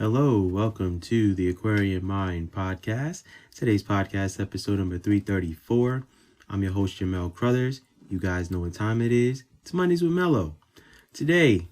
Hello, welcome to the Aquarian Mind podcast. Today's podcast episode number 334. I'm your host, Jamel Crothers. You guys know what time it is. It's Mondays with Mello. Today,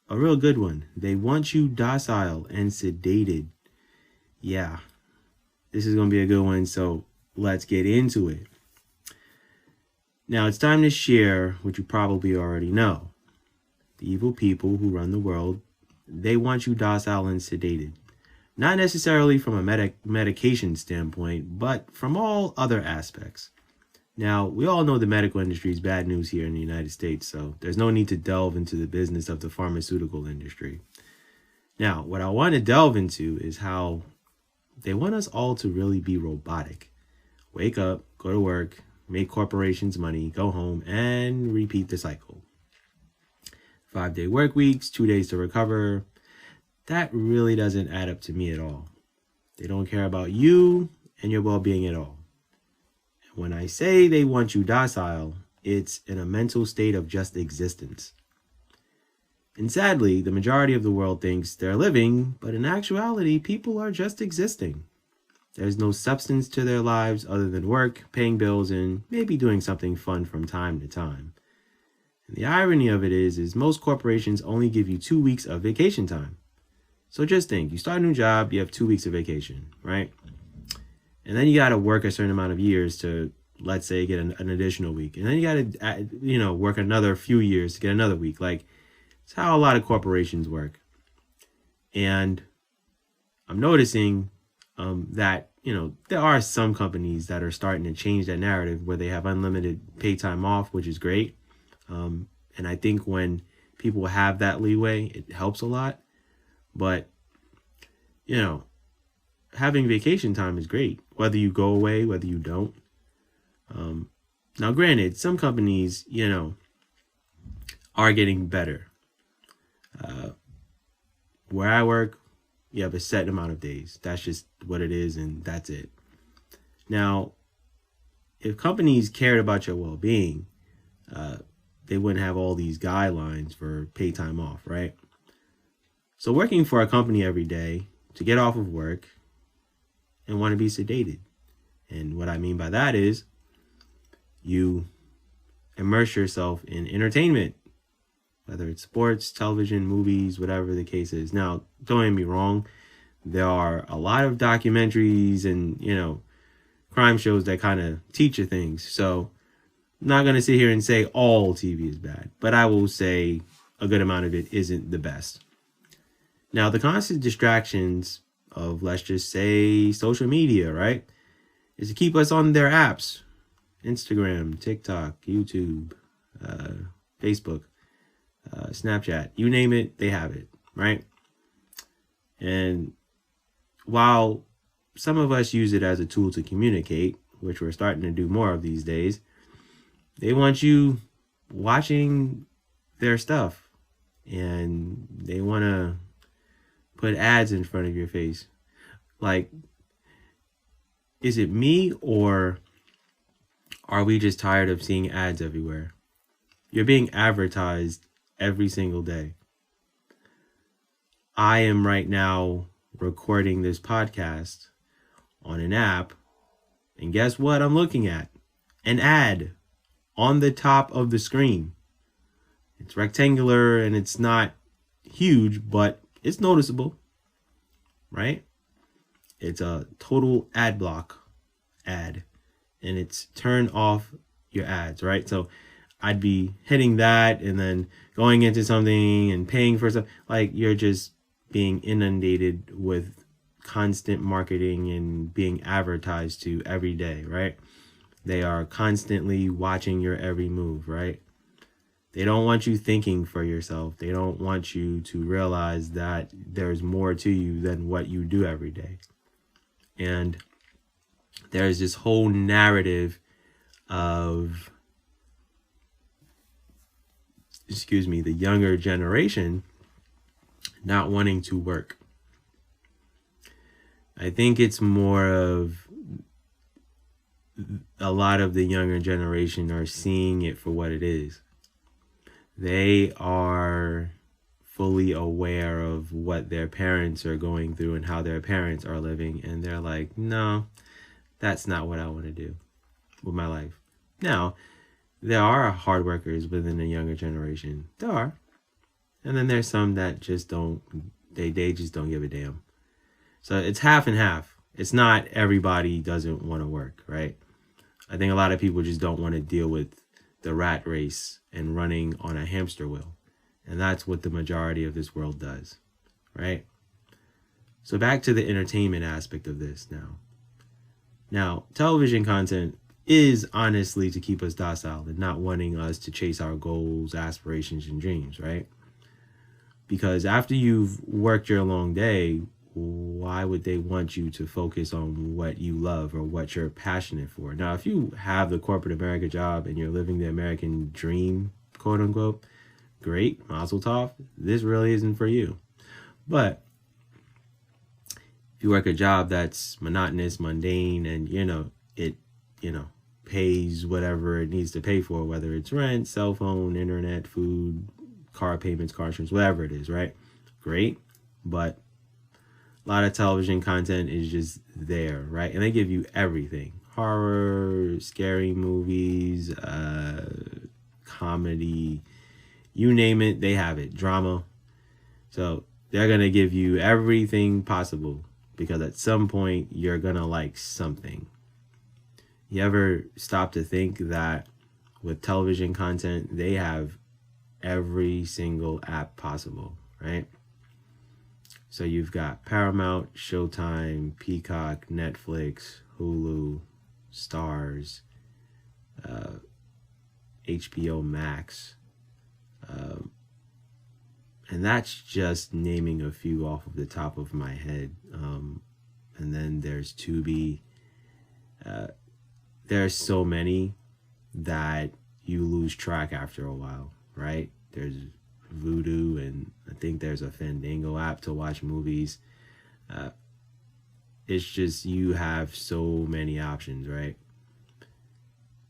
a real good one. They want you docile and sedated. Yeah, this is going to be a good one, so let's get into it. Now, it's time to share what you probably already know. The evil people who run the world, they want you docile and sedated. Not necessarily from a medication standpoint, but from all other aspects. Now, we all know the medical industry is bad news here in the United States, so there's no need to delve into the business of the pharmaceutical industry. Now, what I want to delve into is how they want us all to really be robotic. Wake up, go to work, make corporations money, go home, and repeat the cycle. 5-day work weeks, 2 days to recover. That really doesn't add up to me at all. They don't care about you and your well-being at all. When I say they want you docile, it's in a mental state of just existence. And sadly, the majority of the world thinks they're living, but in actuality, people are just existing. There's no substance to their lives other than work, paying bills, and maybe doing something fun from time to time. The irony of it is most corporations only give you 2 weeks of vacation time. So just think, you start a new job, you have 2 weeks of vacation, right? And then you got to work a certain amount of years to, let's say, get an additional week. And then you got to, work another few years to get another week. Like, it's how a lot of corporations work. And I'm noticing that, there are some companies that are starting to change that narrative where they have unlimited paid time off, which is great. And I think when people have that leeway, it helps a lot. But, having vacation time is great, whether you go away, whether you don't. Now, granted, some companies, are getting better. Where I work, you have a set amount of days. That's just what it is, and that's it. Now, if companies cared about your well-being, they wouldn't have all these guidelines for paid time off, right? So working for a company every day to get off of work and want to be sedated. And what I mean by that is you immerse yourself in entertainment, whether it's sports, television, movies, whatever the case is. Now, don't get me wrong. There are a lot of documentaries and, crime shows that kind of teach you things. So I'm not going to sit here and say all TV is bad, but I will say a good amount of it isn't the best. Now, the constant distractions of, let's just say, social media, right, is to keep us on their apps. Instagram, TikTok, YouTube, Facebook, Snapchat, you name it, they have it, right? And while some of us use it as a tool to communicate, which we're starting to do more of these days, they want you watching their stuff, and they want to put ads in front of your face. Like, is it me, or are we just tired of seeing ads everywhere? You're being advertised every single day. I am right now recording this podcast on an app, and guess what I'm looking at? An ad on the top of the screen. It's rectangular and it's not huge, but it's noticeable, right? It's a total ad block ad, and it's turn off your ads, right? So I'd be hitting that and then going into something and paying for stuff. Like, you're just being inundated with constant marketing and being advertised to every day, right? They are constantly watching your every move, right? They don't want you thinking for yourself. They don't want you to realize that there's more to you than what you do every day. And there's this whole narrative of, the younger generation not wanting to work. I think it's more of a lot of the younger generation are seeing it for what it is. They are fully aware of what their parents are going through and how their parents are living, and they're like, no, that's not what I want to do with my life. Now, there are hard workers within the younger generation. There are. And then there's some that just don't, they just don't give a damn. So it's half and half. It's not everybody doesn't want to work, right? I think a lot of people just don't want to deal with the rat race and running on a hamster wheel. And that's what the majority of this world does, right? So back to the entertainment aspect of this now. Now, television content is honestly to keep us docile and not wanting us to chase our goals, aspirations, and dreams, right? Because after you've worked your long day, why would they want you to focus on what you love or what you're passionate for? Now, if you have the corporate America job and you're living the American dream, quote unquote, great, mazel tov, this really isn't for you. But if you work a job that's monotonous, mundane, and, it, pays whatever it needs to pay for, whether it's rent, cell phone, internet, food, car payments, car insurance, whatever it is, right? Great. But a lot of television content is just there, right? And they give you everything. Horror, scary movies, comedy, you name it, they have it. Drama. So they're going to give you everything possible because at some point you're going to like something. You ever stop to think that with television content, they have every single app possible, right? So you've got Paramount, Showtime, Peacock, Netflix, Hulu, Stars, HBO Max. And that's just naming a few off of the top of my head. And then there's Tubi. There's so many that you lose track after a while, right? There's Vudu, and I think there's a Fandango app to watch movies. It's just you have so many options, right?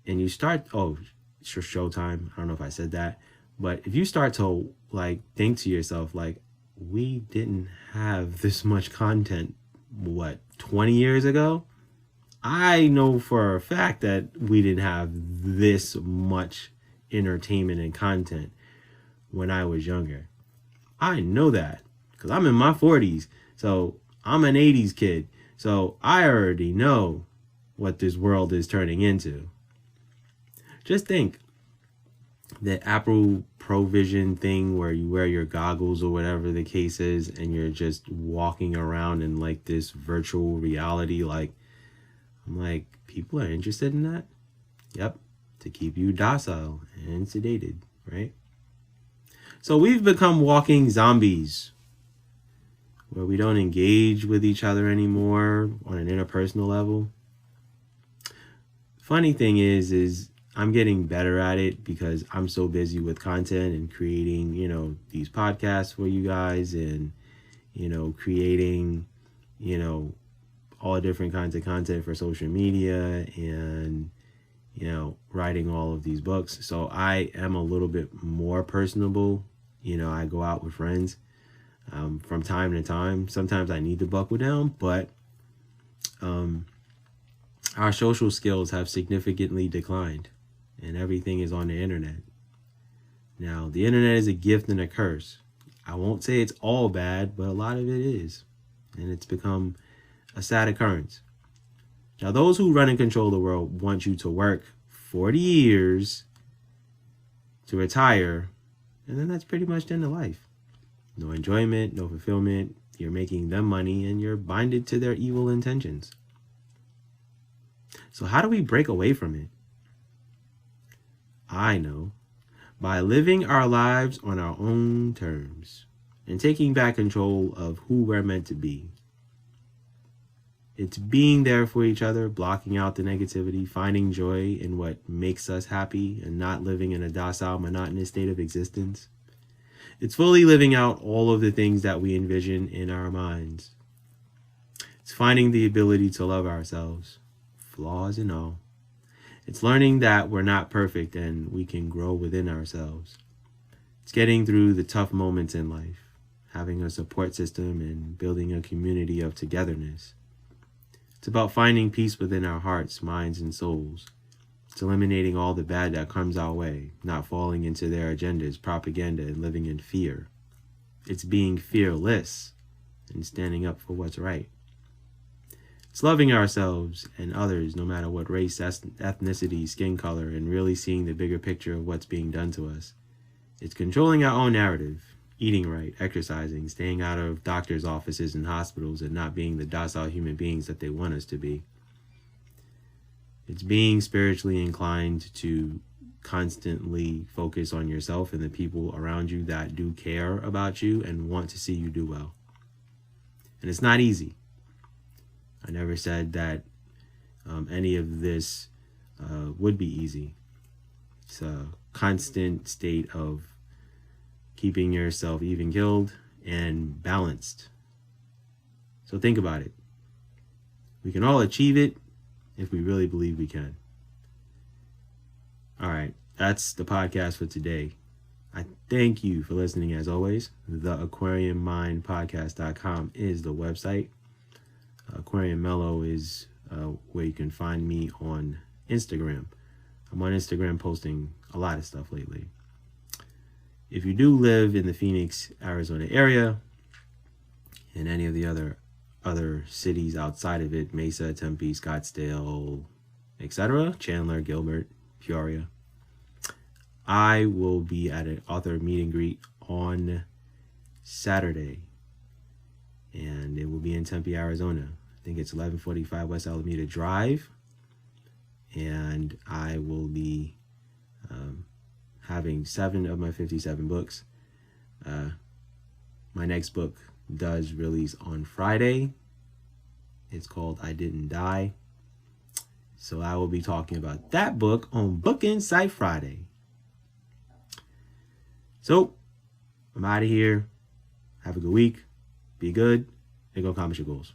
And you start, it's your Showtime. I don't know if I said that, but if you start to think to yourself, we didn't have this much content, 20 years ago? I know for a fact that we didn't have this much entertainment and content when I was younger. I know that because I'm in my 40s. So I'm an 80s kid. So I already know what this world is turning into. Just think the Apple Provision thing where you wear your goggles or whatever the case is and you're just walking around in this virtual reality. I'm like, people are interested in that? Yep, to keep you docile and sedated, right? So we've become walking zombies where we don't engage with each other anymore on an interpersonal level. Funny thing is I'm getting better at it because I'm so busy with content and creating, these podcasts for you guys and, creating, all different kinds of content for social media and, writing all of these books. So I am a little bit more personable. I go out with friends from time to time. Sometimes I need to buckle down, but our social skills have significantly declined and everything is on the internet. Now, the internet is a gift and a curse. I won't say it's all bad, but a lot of it is. And it's become a sad occurrence. Now, those who run and control the world want you to work 40 years to retire, and then that's pretty much the end of life. No enjoyment, no fulfillment. You're making them money, and you're binded to their evil intentions. So how do we break away from it? I know. By living our lives on our own terms and taking back control of who we're meant to be. It's being there for each other, blocking out the negativity, finding joy in what makes us happy, and not living in a docile, monotonous state of existence. It's fully living out all of the things that we envision in our minds. It's finding the ability to love ourselves, flaws and all. It's learning that we're not perfect and we can grow within ourselves. It's getting through the tough moments in life. having a support system, and building a community of togetherness. It's about finding peace within our hearts, minds, and souls. It's eliminating all the bad that comes our way, not falling into their agendas, propaganda, and living in fear. It's being fearless and standing up for what's right. It's loving ourselves and others, no matter what race, ethnicity, skin color, and really seeing the bigger picture of what's being done to us. It's controlling our own narrative, eating right, exercising, staying out of doctors' offices and hospitals, and not being the docile human beings that they want us to be. It's being spiritually inclined to constantly focus on yourself and the people around you that do care about you and want to see you do well. And it's not easy. I never said that any of this would be easy. It's a constant state of keeping yourself even-keeled and balanced. So think about it. We can all achieve it if we really believe we can. All right, that's the podcast for today. I thank you for listening as always. TheAquariumMindPodcast.com is the website. Aquarium Mellow is where you can find me on Instagram. I'm on Instagram posting a lot of stuff lately. If you do live in the Phoenix, Arizona area, and any of the other cities outside of it, Mesa, Tempe, Scottsdale, etc., Chandler, Gilbert, Peoria, I will be at an author meet and greet on Saturday, and it will be in Tempe, Arizona. I think it's 1145 West Alameda Drive, and I will be having 7 of my 57 books. My next book does release on Friday. It's called I Didn't Die. So I will be talking about that book on Book Insight Friday. So I'm out of here. Have a good week. Be good and go accomplish your goals.